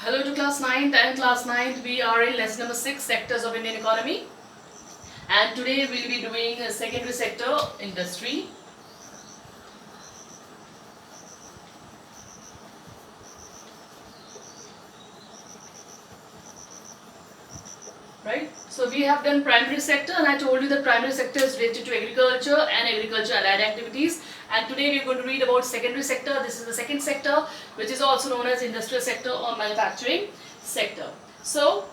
Hello to class 9th and class 9th. We are in lesson number 6, sectors of Indian economy. And today we will be doing a secondary sector, industry. Right? So we have done primary sector, and I told you that primary sector is related to agriculture and agriculture allied activities. And today we are going to read about secondary sector. This is the second sector, which is also known as industrial sector or manufacturing sector. So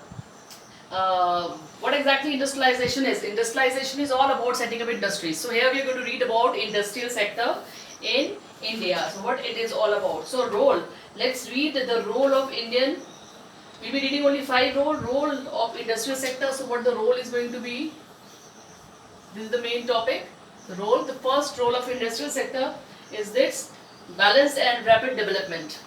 what exactly industrialization is? Industrialization is all about setting up industries. So here we are going to read about industrial sector in India. So what it is all about. So role. Let's read the role of Indian. We'll be reading only 5 role of industrial sector. So what the role is going to be? This is the main topic. The role. The first role of industrial sector is this: balanced and rapid development.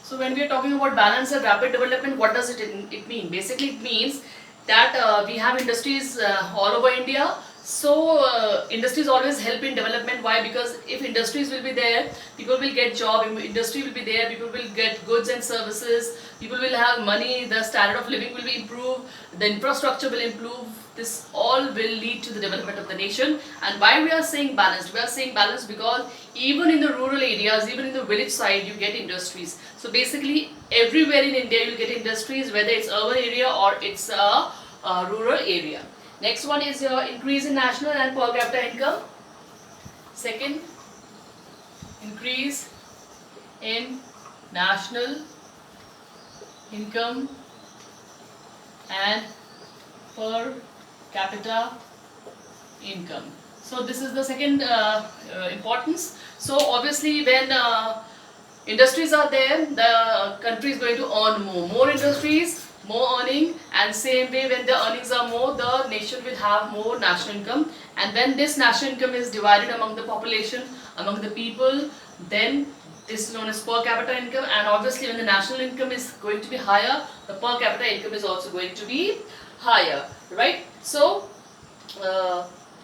So when we are talking about balance and rapid development, what does it mean? Basically, it means that we have industries all over India. So industries always help in development. Why? Because if industries will be there, people will get job. Industry will be there, people will get goods and services. People will have money. The standard of living will be improved. The infrastructure will improve. This all will lead to the development of the nation. And why we are saying balanced? We are saying balanced because even in the rural areas, even in the village side, you get industries. So basically, everywhere in India you get industries, whether it's urban area or it's a rural area. Next one is your increase in national and per capita income. Second, increase in national income and per capita income. So this is the second importance. So obviously when industries are there, the country is going to earn more. More industries, more earning, and same way when the earnings are more, the nation will have more national income. And when this national income is divided among the population, among the people, then this is known as per capita income. And obviously when the national income is going to be higher, the per capita income is also going to be higher, right? So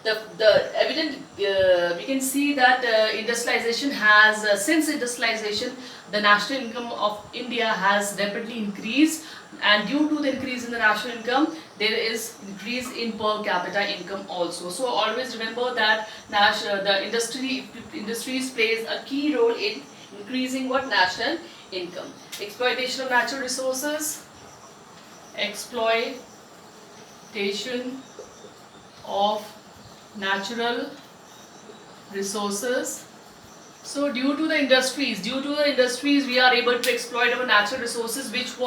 the evident we can see that industrialization has since industrialization the national income of India has rapidly increased, and due to the increase in the national income there is increase in per capita income also. So always remember that the industries plays a key role in increasing what national income. Exploitation of natural resources, exploitation of natural resources. So due to the industries we are able to exploit our natural resources which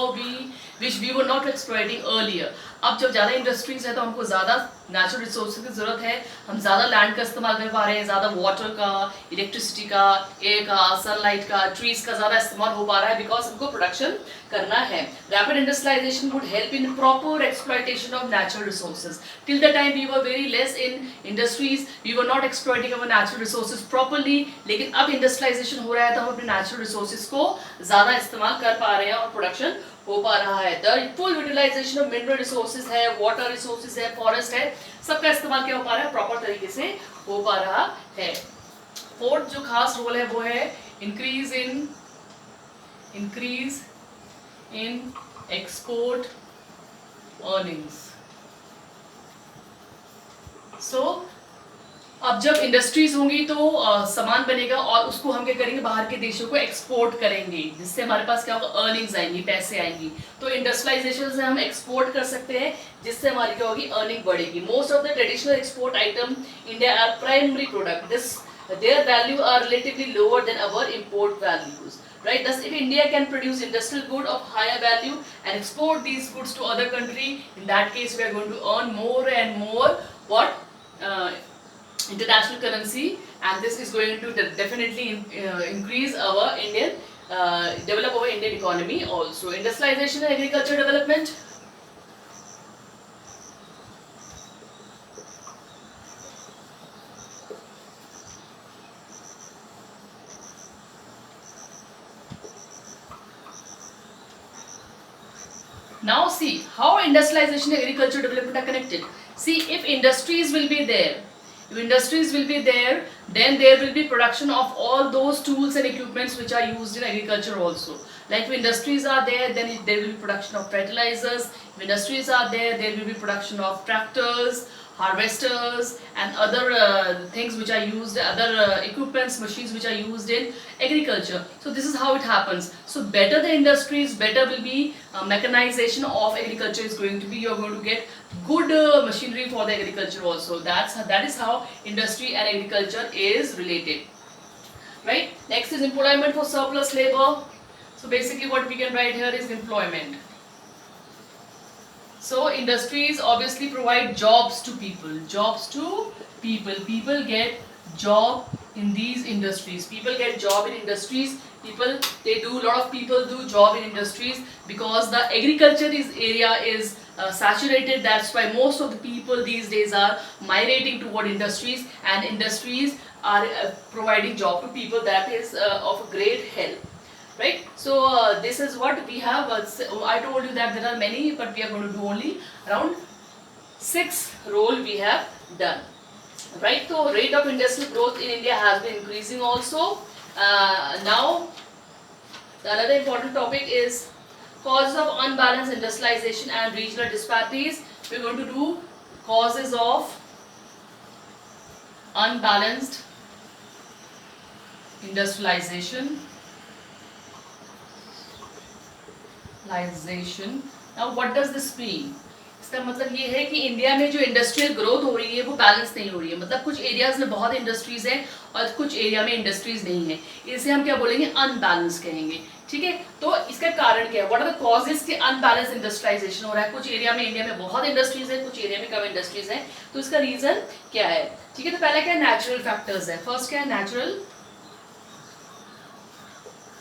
we were not exploiting earlier. अब जब ज़्यादा industries है तो हमको ज़्यादा natural resources की ज़रूरत है, हम ज़्यादा लैंड का इस्तेमाल कर पा रहे हैं, ज़्यादा वाटर का, इलेक्ट्रिसिटी का, एयर का, सनलाइट का, ट्रीज का ज़्यादा इस्तेमाल हो पा रहा है बिकॉज हमको प्रोडक्शन करना है. Rapid industrialisation would help in proper exploitation of natural resources. Till the time we were very less in industries, we were not exploiting our natural resources properly. लेकिन अब इंडस्ट्रियलाइजेशन हो रहा है तो हम अपने नेचुरल रिसोर्सेज को ज़्यादा इस्तेमाल कर पा रहे हैं और प्रोडक्शन हो पा रहा है. The full utilisation of mineral resources है, वाटर रिसोर्सेज है, फॉरेस्ट है, सबका इस्तेमाल क्या हो पा रहा है, प्रॉपर तरीके से हो पा रहा है. फोर्थ जो खास रोल है वो है इंक्रीज इन एक्सपोर्ट अर्निंग्स. सो अब जब इंडस्ट्रीज होंगी तो सामान बनेगा और उसको हम क्या करेंगे, बाहर के देशों को एक्सपोर्ट करेंगे, जिससे हमारे पास क्या होगा, अर्निंग्स आएंगी, पैसे आएंगी. तो इंडस्ट्रियलाइजेशन से हम एक्सपोर्ट कर सकते हैं जिससे हमारी क्या होगी, अर्निंग बढ़ेगी. Most of the traditional export item India are primary product. This their value are relatively lower than our import values, right? Thus if India can produce industrial good of higher value and export these goods to other country, in that case we are going to earn more and more international currency, and this is going to definitely increase our develop our Indian economy also. Industrialization and agriculture development. Now see how industrialization and agriculture development are connected. See, if industries will be there, then there will be production of all those tools and equipments which are used in agriculture also. Like if industries are there, then there will be production of fertilizers. If industries are there, there will be production of tractors, harvesters, and other things which are used, other equipments, machines which are used in agriculture. So this is how it happens. So better the industries, better will be mechanization of agriculture is going to be. You're going to get good machinery for the agriculture also. That is how industry and agriculture is related, right? Next is employment for surplus labor. So basically what we can write here is employment. So industries obviously provide jobs to people. People get job in these industries. They do, a lot of people do job in industries because the agriculture area is saturated. That's why most of the people these days are migrating toward industries, and industries are providing job to people. That is of a great help. Right, so this is what we have. I told you that there are many, but we are going to do only around 6 role we have done. Right, so rate of industrial growth in India has been increasing also. Now, another important topic is causes of unbalanced industrialization and regional disparities. We are going to do causes of unbalanced industrialization. Now what does this mean? इसका मतलब ये है कि India में जो industrial growth हो रही है वो बैलेंस नहीं हो रही है. मतलब कुछ एरियाज में बहुत इंडस्ट्रीज हैं और कुछ एरिया में इंडस्ट्रीज नहीं है. इसे हम क्या बोलेंगे? अनबैलेंस कहेंगे. ठीक है, तो इसका कारण क्या है? व्हाट आर द कॉजेस के अनबैलेंस इंडस्ट्रियलाइजेशन हो रहा है? कुछ एरिया में इंडिया में बहुत इंडस्ट्रीज है, कुछ एरिया में कम इंडस्ट्रीज है. तो इसका रीजन क्या है? ठीक है, तो पहला क्या है? नेचुरल फैक्टर्स है. फर्स्ट क्या है? नेचुरल.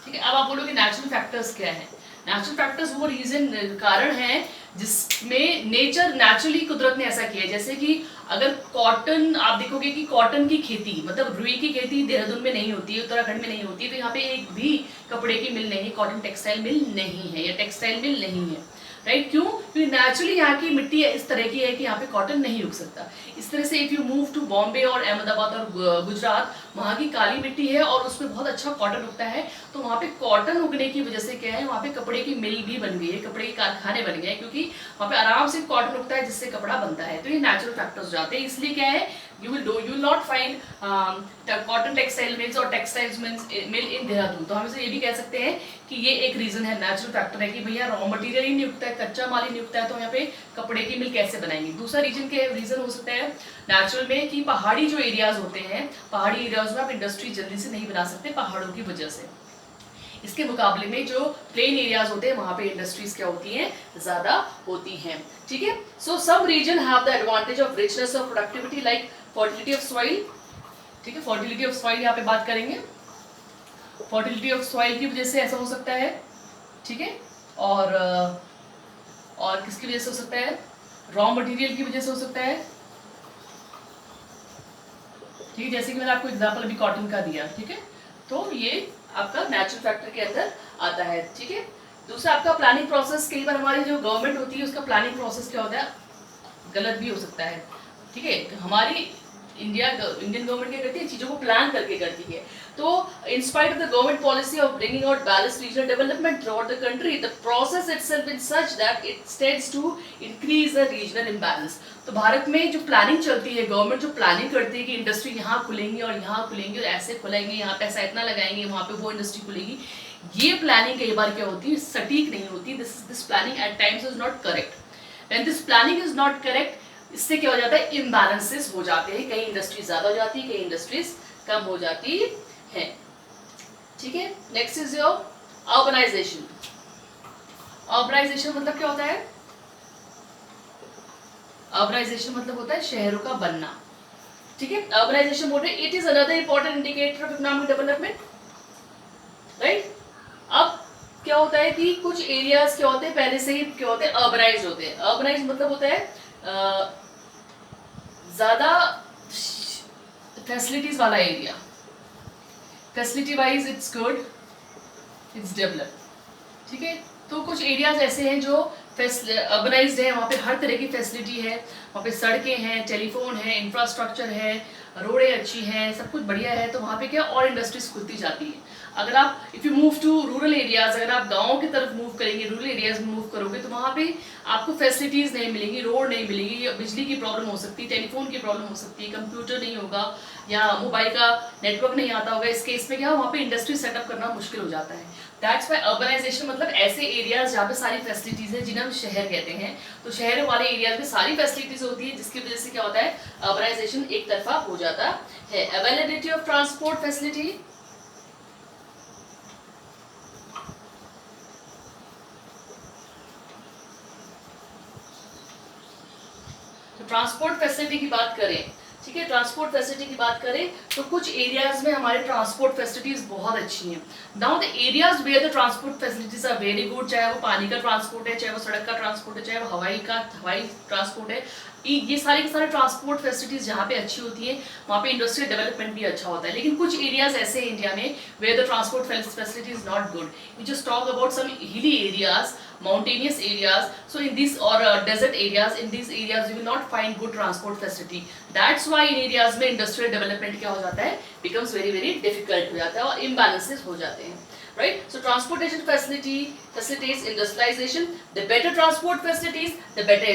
ठीक है, अब आप बोलोगे नेचुरल फैक्टर्स क्या है? नेचुरल फैक्टर्स वो रीजन कारण है जिसमें नेचर नेचुरली कुदरत ने ऐसा किया है. जैसे कि अगर कॉटन, आप देखोगे कि कॉटन की खेती, मतलब रुई की खेती देहरादून में नहीं होती है, उत्तराखंड में नहीं होती है, तो यहाँ पे एक भी कपड़े की मिल नहीं है, कॉटन टेक्सटाइल मिल नहीं है या टेक्सटाइल मिल नहीं है. राइट, क्यों? क्योंकि नेचुरली यहाँ की मिट्टी इस तरह की है कि यहाँ पे कॉटन नहीं उग सकता. इस तरह से if you move to Bombay और अहमदाबाद और गुजरात, वहाँ की काली मिट्टी है और उसमें बहुत अच्छा कॉटन उगता है. तो वहाँ पे कॉटन उगने की वजह से क्या है? वहाँ पे कपड़े की मिल भी बन गई है, कपड़े के कारखाने बन गए, क्योंकि वहाँ पे आराम से कॉटन उगता है जिससे कपड़ा बनता है. तो ये नेचुरल फैक्टर्स जाते हैं. इसलिए क्या है? you will not find cotton textile mills or textiles mill in Dehradun. तो हम इसे ये भी कह सकते हैं कि ये एक रीजन है, नेचुरल फैक्टर है कि भैया रॉ मटेरियल ही नहीं उगता है, कच्चा माल ही नहीं उगता है, तो यहाँ पे कपड़े की मिल कैसे बनाएंगे. दूसरा रीजन हो सकता है नेचुरल में कि पहाड़ी जो एरियाज होते हैं, पहाड़ी एरियाज में आप इंडस्ट्री जल्दी से नहीं बना सकते पहाड़ों की वजह से. इसके मुकाबले में जो प्लेन एरियाज होते हैं वहां पे इंडस्ट्रीज क्या होती हैं? ज्यादा होती हैं. ठीक है, so some region have the advantage of richness of productivity like fertility of soil. ठीक है, फर्टिलिटी ऑफ सॉइल यहाँ पे बात करेंगे. फर्टिलिटी ऑफ सॉइल की वजह से ऐसा हो सकता है. ठीक है, और किसकी वजह से हो सकता है? रॉ मटेरियल की वजह से हो सकता है. ठीक है, जैसे कि मैंने आपको एग्जांपल अभी कॉटन का दिया. ठीक है, तो ये आपका नेचुरल फैक्टर के अंदर आता है. ठीक है, दूसरा आपका प्लानिंग प्रोसेस. कई बार हमारी जो गवर्नमेंट होती है उसका प्लानिंग प्रोसेस क्या होता है? गलत भी हो सकता है. ठीक है, हमारी इंडियन गवर्नमेंट क्या करती है? चीजों को प्लान करके करती है. तो in spite of the government policy of bringing out balanced regional development throughout the country, the process itself is such that it tends to increase the regional imbalance. तो भारत में जो प्लानिंग चलती है, government जो planning करती है कि industry यहाँ खुलेंगी और यहाँ खुलेंगी और ऐसे खुलेंगे, यहाँ पैसा इतना लगाएंगे, वहाँ पे वो इंडस्ट्री खुलेगी, ये प्लानिंग कई बार क्या होती है? सटीक नहीं होती. This planning at times is not correct. When this planning is not correct, इससे क्या हो जाता है? इम्बैलेंसेस हो जाते हैं. कहीं इंडस्ट्रीज ज्यादा हो जाती है, कहीं इंडस्ट्रीज कम हो जाती है. ठीक है, next is your urbanisation. Urbanisation मतलब क्या होता है? अर्बनाइजेशन मतलब होता है शहरों का बनना. ठीक है, अर्बनाइजेशन बोल रहे हैं it is another important indicator of economic development. Right, अब क्या होता है कि कुछ एरियाज क्या होते हैं? पहले से ही क्या होते हैं? अर्बनाइज होते हैं. अर्बनाइज मतलब होता है ज्यादा फैसिलिटीज वाला area. Facility wise it's good, it's develop. ठीक है, तो कुछ एरियाज ऐसे हैं जो अर्बनाइज्ड है, वहाँ पे हर तरह की फैसिलिटी है, वहाँ पे सड़कें हैं, टेलीफोन है, इंफ्रास्ट्रक्चर है, रोडें अच्छी हैं, सब कुछ बढ़िया है, तो वहाँ पे क्या और इंडस्ट्रीज खुलती जाती है। अगर आप if you move to rural areas, अगर आप गाँव की तरफ मूव करेंगे, रूरल एरियाज में मूव करोगे, तो वहाँ पे आपको फैसिलिटीज़ नहीं मिलेंगी, रोड नहीं मिलेगी, बिजली की प्रॉब्लम हो सकती है, टेलीफोन की प्रॉब्लम हो सकती है, कंप्यूटर नहीं होगा या मोबाइल का नेटवर्क नहीं आता होगा। इस केस में क्या वहाँ पे इंडस्ट्री सेटअप करना मुश्किल हो जाता है। दैट्स वाई अर्बनाइजेशन मतलब ऐसे एरियाज जहाँ पे सारी फैसिलिटीज़ हैं, जिन्हें हम शहर कहते हैं। तो शहर वाले एरियाज में सारी फैसिलिटीज़ होती है, जिसकी वजह से क्या होता है, अर्बनाइजेशन एक तरफा हो जाता है। Availability of transport facility, transport facility की बात करें, ठीक है, ट्रांसपोर्ट फैसिलिटी की बात करें तो कुछ एरियाज में हमारे ट्रांसपोर्ट फैसिलिटीज बहुत अच्छी हैं। Now the areas where the transport facilities are very good, चाहे वो पानी का ट्रांसपोर्ट है, चाहे वो सड़क का ट्रांसपोर्ट है, चाहे वो हवाई ट्रांसपोर्ट है, ये सारे के सारे ट्रांसपोर्ट फैसिलिटीज जहाँ पे अच्छी होती है वहाँ पे इंडस्ट्रियल डेवलपमेंट भी अच्छा होता है। लेकिन कुछ एरियाज ऐसे हैं इंडिया में where the transport facility is not good. We just talk about some hilly areas, mountainous areas, so in these or desert areas, in these areas you will not find good transport facility. That's why in areas में industrial development क्या हो जाता है, becomes very very difficult हो जाता है और imbalances हो जाते हैं, right? So transportation facilitates industrialization. The better transport facilities, the better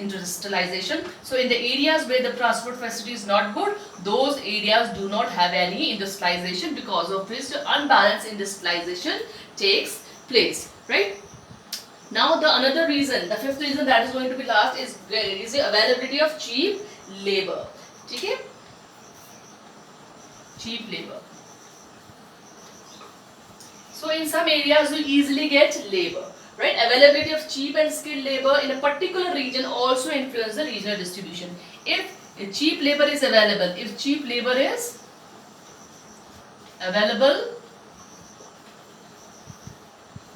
industrialization. So in the areas where the transport facility is not good, those areas do not have any industrialization, because of which unbalanced industrialization takes place, right? Now the another reason, the fifth reason that is going to be last is the availability of cheap labor. ठीक है, cheap labor. So in some areas you easily get labor, right? Availability of cheap and skilled labor in a particular region also influence the regional distribution. If cheap labor is available, if cheap labor is available,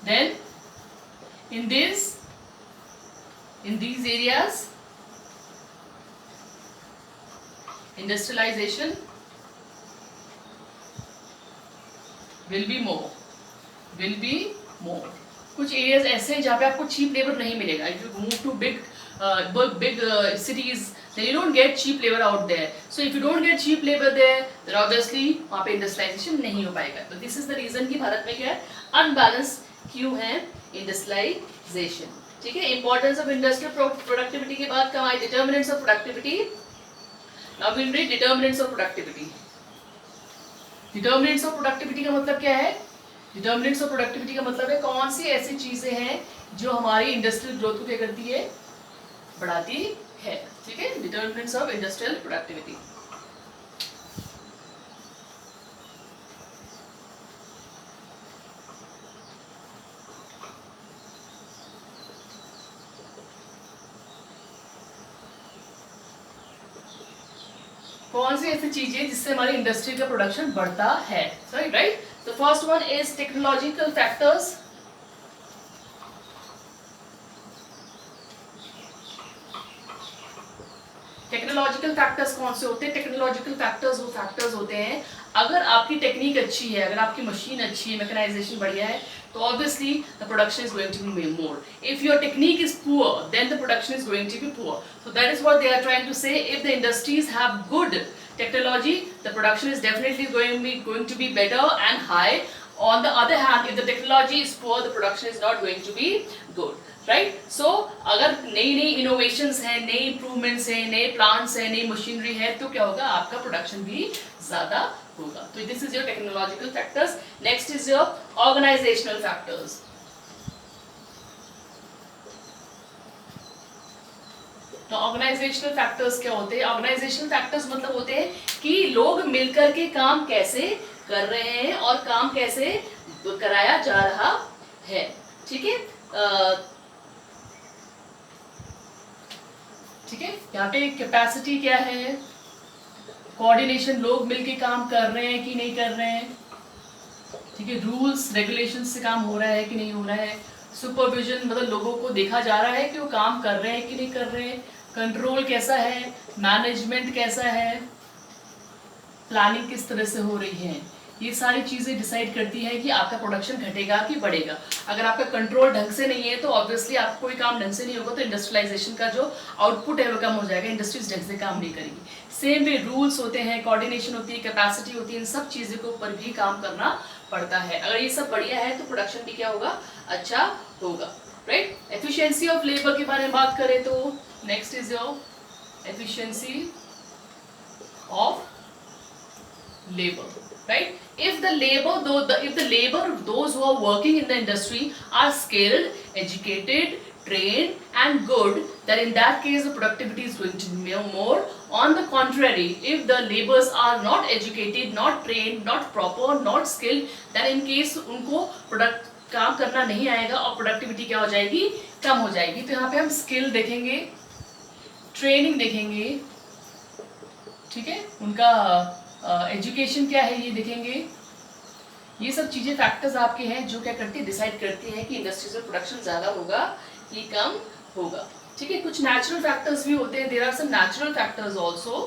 then in these areas industrialization will be more. कुछ areas ऐसे हैं जहाँ पे आपको cheap labour नहीं मिलेगा. If you move to big cities, then you don't get cheap labor out there. So if you don't get cheap labor there, then obviously वहाँ पे industrialization नहीं हो पाएगा. तो this is the reason कि भारत में क्या है, unbalance क्यों है industrialization. ठीक है, importance of industrial productivity के बाद कहाँ है, determinants of productivity. Now we'll read determinants of productivity. Determinants of productivity का मतलब क्या है? डिटर्मिनेंट्स ऑफ प्रोडक्टिविटी का मतलब है कौन सी ऐसी चीजें हैं जो हमारी इंडस्ट्रियल ग्रोथ को क्या करती है, बढ़ाती है. ठीक है, डिटर्मिनेंट्स ऑफ इंडस्ट्रियल प्रोडक्टिविटी. कौन सी ऐसी चीजें जिससे हमारी इंडस्ट्री का प्रोडक्शन बढ़ता है. सही, right. The first one is technological factors. Technological factors कौन से होते हैं? टेक्नोलॉजिकल फैक्टर्स वो फैक्टर्स होते हैं, अगर आपकी टेक्निक अच्छी है, अगर आपकी मशीन अच्छी है, मैकेनाइजेशन बढ़िया है, तो obviously the production is going to be more. If your technique is poor, then the production is going to be poor. So that is what they are trying to say. If the industries have good technology, the production is definitely going to be better and high. On the other hand, if the technology is poor, the production is not going to be good. Right? So अगर नई नई innovations हैं, नई improvements हैं, नए plants हैं, नई machinery है, तो क्या होगा, आपका production भी ज़्यादा होगा. तो this is your technological factors. Next is your organizational factors. तो ऑर्गेनाइजेशनल फैक्टर्स क्या होते हैं? ऑर्गेनाइजेशनल फैक्टर्स मतलब होते हैं कि लोग मिलकर के काम कैसे कर रहे हैं और काम कैसे कराया जा रहा है. ठीक है, ठीक है, यहाँ पे कैपेसिटी क्या है, कोऑर्डिनेशन, लोग मिलके काम कर रहे हैं कि नहीं कर रहे हैं. ठीक है, रूल्स रेगुलेशन से काम हो रहा है कि नहीं हो रहा है. सुपरविजन मतलब लोगों को देखा जा रहा है कि वो काम कर रहे हैं कि नहीं कर रहे हैं. कंट्रोल कैसा है, मैनेजमेंट कैसा है, प्लानिंग किस तरह से हो रही है. ये सारी चीज़ें डिसाइड करती है कि आपका प्रोडक्शन घटेगा कि बढ़ेगा। अगर आपका कंट्रोल ढंग से नहीं है तो ऑब्वियसली आपका कोई काम ढंग से नहीं होगा, तो इंडस्ट्रियलाइजेशन का जो आउटपुट है वो कम हो जाएगा, इंडस्ट्रीज ढंग से काम नहीं करेगी। सेम वे रूल्स होते हैं, कोऑर्डिनेशन होती है, कैपेसिटी होती है, इन सब चीज़ों के ऊपर भी काम करना पड़ता है। अगर ये सब बढ़िया है तो प्रोडक्शन भी क्या होगा, अच्छा होगा, राइट। एफिशिएंसी ऑफ लेबर के बारे में बात करें तो next is your efficiency of labor, right? If the labor those who are working in the industry are skilled, educated, trained and good, then in that case the productivity is going to be more. On the contrary, if the laborers are not educated, not trained, not proper, not skilled, then in case उनको काम करना नहीं आएगा और productivity क्या हो जाएगी, कम हो जाएगी। तो यहाँ पे हम स्किल देखेंगे, ट्रेनिंग देखेंगे, ठीक है, उनका एजुकेशन क्या है ये देखेंगे। ये सब चीज़ें फैक्टर्स आपके हैं जो क्या करती है, डिसाइड करती है कि इंडस्ट्रीज में प्रोडक्शन ज़्यादा होगा कि कम होगा, ठीक है। कुछ नेचुरल फैक्टर्स भी होते हैं, there are some natural factors also.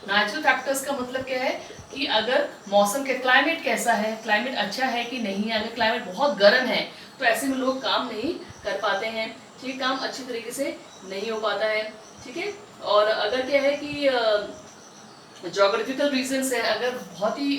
Natural factors का मतलब क्या है कि अगर मौसम के क्लाइमेट कैसा है, क्लाइमेट अच्छा है कि नहीं है। अगर क्लाइमेट बहुत गर्म है तो ऐसे में लोग काम नहीं कर पाते हैं, ठीक है, काम अच्छी तरीके से नहीं हो पाता है, ठीक है। और अगर क्या है कि जोग्राफिकल रीजंस है, अगर बहुत ही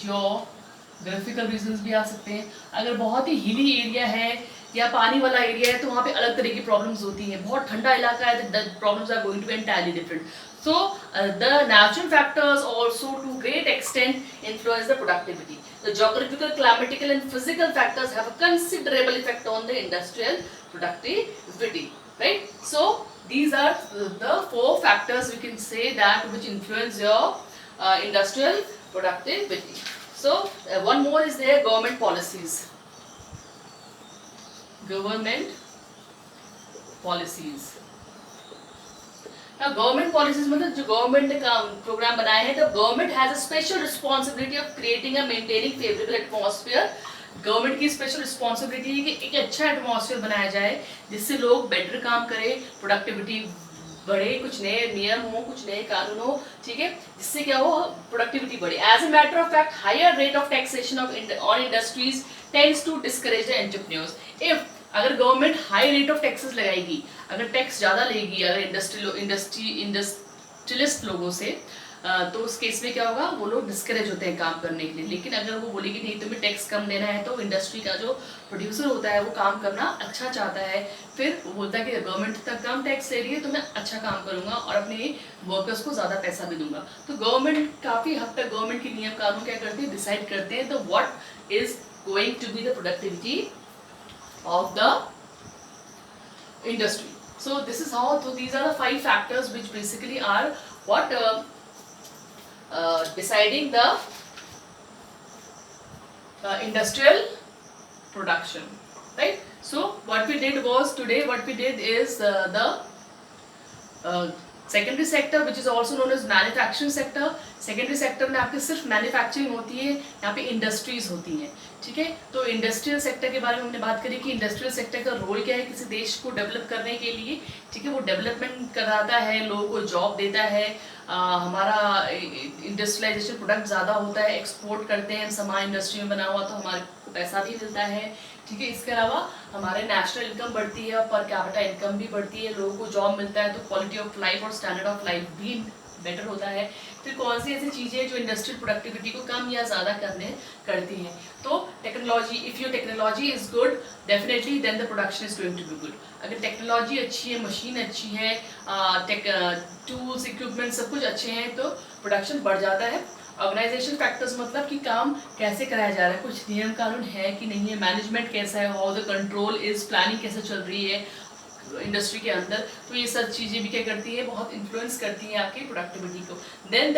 जोग्राफिकल रीजंस भी आ सकते हैं, अगर बहुत ही हिली एरिया है या पानी वाला एरिया है तो वहाँ पे अलग तरह की प्रॉब्लम्स होती हैं। बहुत ठंडा इलाका है तो the problems are going to be entirely different. So the natural factors also to great extent influence the productivity. The geographical, climatical and physical factors have a considerable effect on the industrial productivity, right? So these are the 4 factors we can say that which influence your industrial productivity. So one more is there, government policies. Government policies. Now government policies मतलब जो government ने programme बनाए हैं, तो government has a special responsibility of creating and maintaining favourable atmosphere. Government की special responsibility है कि एक अच्छा एटमॉस्फेयर बनाया जाए जिससे लोग बेटर काम करें, प्रोडक्टिविटी बढ़े, कुछ नए नियम हो, कुछ नए कानून हो, ठीक है, जिससे क्या हो, प्रोडक्टिविटी बढ़े। As a matter of fact, higher rate of taxation on industries tends to discourage the entrepreneurs. If अगर government high rate of taxes लगाएगी, अगर टैक्स ज़्यादा लेगी अगर इंडस्ट्रियलिस्ट लोगों से, तो उस केस में क्या होगा, वो लोग डिस्करेज होते हैं काम करने के लिए। लेकिन अगर वो बोलेगी नहीं तुम्हें टैक्स कम देना है, तो इंडस्ट्री का जो प्रोड्यूसर होता है वो काम करना अच्छा चाहता है, फिर वो बोलता है कि गवर्नमेंट तक कम टैक्स ले रही है तो मैं अच्छा काम करूंगा और अपने वर्कर्स को ज़्यादा पैसा भी दूंगा। तो गवर्नमेंट काफ़ी हद तक गवर्नमेंट के नियम कानून क्या करते हैं, डिसाइड करते हैं तो what is going to be the productivity of the industry. So this is how, so these are the 5 factors which basically are what deciding the industrial production, right? So what we did was today, what we did is the secondary sector which is also known as manufacturing sector. Secondary sector में आपके सिर्फ manufacturing होती है, यहाँ पे industries होती हैं, ठीक है। तो इंडस्ट्रियल सेक्टर के बारे में हमने बात करी कि इंडस्ट्रियल सेक्टर का रोल क्या है किसी देश को डेवलप करने के लिए, ठीक है, वो डेवलपमेंट कराता है, लोगों को जॉब देता है, हमारा इंडस्ट्रियलाइजेशन प्रोडक्ट ज़्यादा होता है, एक्सपोर्ट करते हैं सामान इंडस्ट्री में बना हुआ तो हमारे को पैसा भी मिलता है, ठीक है। इसके अलावा हमारे नेशनल इनकम बढ़ती है और पर कैपिटा इनकम भी बढ़ती है, लोगों को जॉब मिलता है तो क्वालिटी ऑफ लाइफ और स्टैंडर्ड ऑफ लाइफ भी बेटर होता है। फिर कौन सी ऐसी चीज़ें जो इंडस्ट्रियल प्रोडक्टिविटी को कम या ज़्यादा करती हैं, तो technology, if your technology is good definitely then the production is going to be good. अगर टेक्नोलॉजी अच्छी है, मशीन अच्छी है, टूल्स इक्विपमेंट सब कुछ अच्छे हैं तो प्रोडक्शन बढ़ जाता है। ऑर्गेनाइजेशन फैक्टर्स मतलब कि काम कैसे कराया जा रहा है, कुछ नियम कानून है कि नहीं है, मैनेजमेंट कैसा है, how the control is, planning कैसे चल रही है इंडस्ट्री के अंदर, तो ये सब चीज़ें भी क्या करती है, बहुत इन्फ्लुएंस करती हैं आपकी प्रोडक्टिविटी को। Then the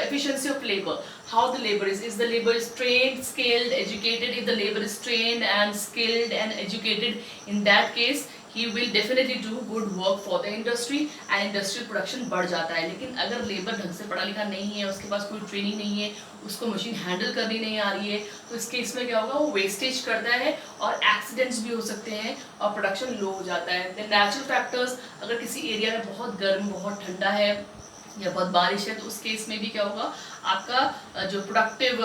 efficiency of labour, how the labour is the labour is trained, skilled, educated. If the labour is trained and skilled and educated, in that case he will definitely do good work for the industry and industrial production बढ़ जाता है। लेकिन अगर labour ढंग से पढ़ा लिखा नहीं है, उसके पास कोई ट्रेनिंग नहीं है, उसको मशीन हैंडल करनी नहीं आ रही है, तो इस केस में क्या होगा, वो वेस्टेज करता है और एक्सीडेंट्स भी हो सकते हैं और प्रोडक्शन लो हो जाता है। द नेचुरल फैक्टर्स, अगर किसी एरिया में बहुत गर्म बहुत ठंडा है या बहुत बारिश है तो उस केस में भी क्या होगा, आपका जो प्रोडक्टिव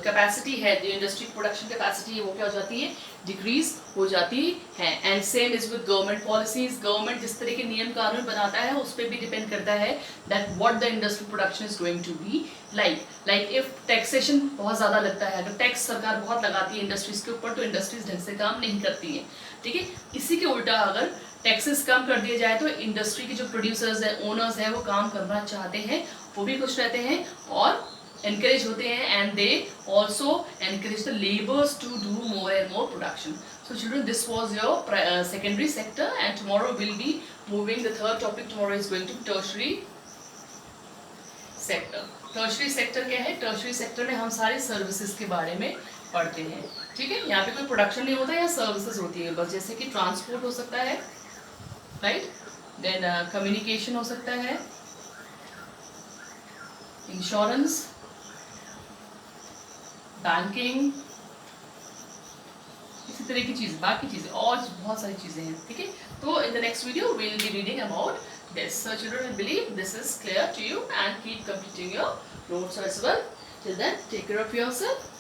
कैपेसिटी है, जो इंडस्ट्री प्रोडक्शन कैपेसिटी है वो क्या हो जाती है, डिक्रीज हो जाती है। And same is with government policies, government जिस तरह के नियम कानून बनाता है उस पर भी डिपेंड करता है that what the industry production is going to be like if taxation बहुत ज़्यादा लगता है, अगर टैक्स सरकार बहुत लगाती है इंडस्ट्रीज के ऊपर तो इंडस्ट्रीज ढंग से काम नहीं करती हैं, ठीक है। इसी के उल्टा अगर टैक्सेस कम कर दिए जाए तो इंडस्ट्री के जो प्रोड्यूसर्स हैं, ओनर्स हैं, वो काम करना चाहते हैं, वो भी खुश रहते हैं और encourage होते हैं, and they also encourage the laborers to do more and more production. So children, this was your secondary sector, and tomorrow we'll be moving the third topic. Tomorrow is going to tertiary sector. Tertiary sector क्या है? Tertiary sector में हम सारे services के बारे में पढ़ते हैं, ठीक है। यहाँ पे कोई प्रोडक्शन नहीं होता, यहाँ सर्विसेज होती है बस, जैसे कि ट्रांसपोर्ट हो सकता है, राइट, देन कम्युनिकेशन हो सकता है, इंश्योरेंस, बैंकिंग, इसी तरह की चीज़, बाकी चीज़ें और बहुत सारी चीज़ें हैं, ठीक है। तो in the next video we will be reading about this. So children, I believe this is clear to you and keep completing your notes as well. Till then, take care of yourself.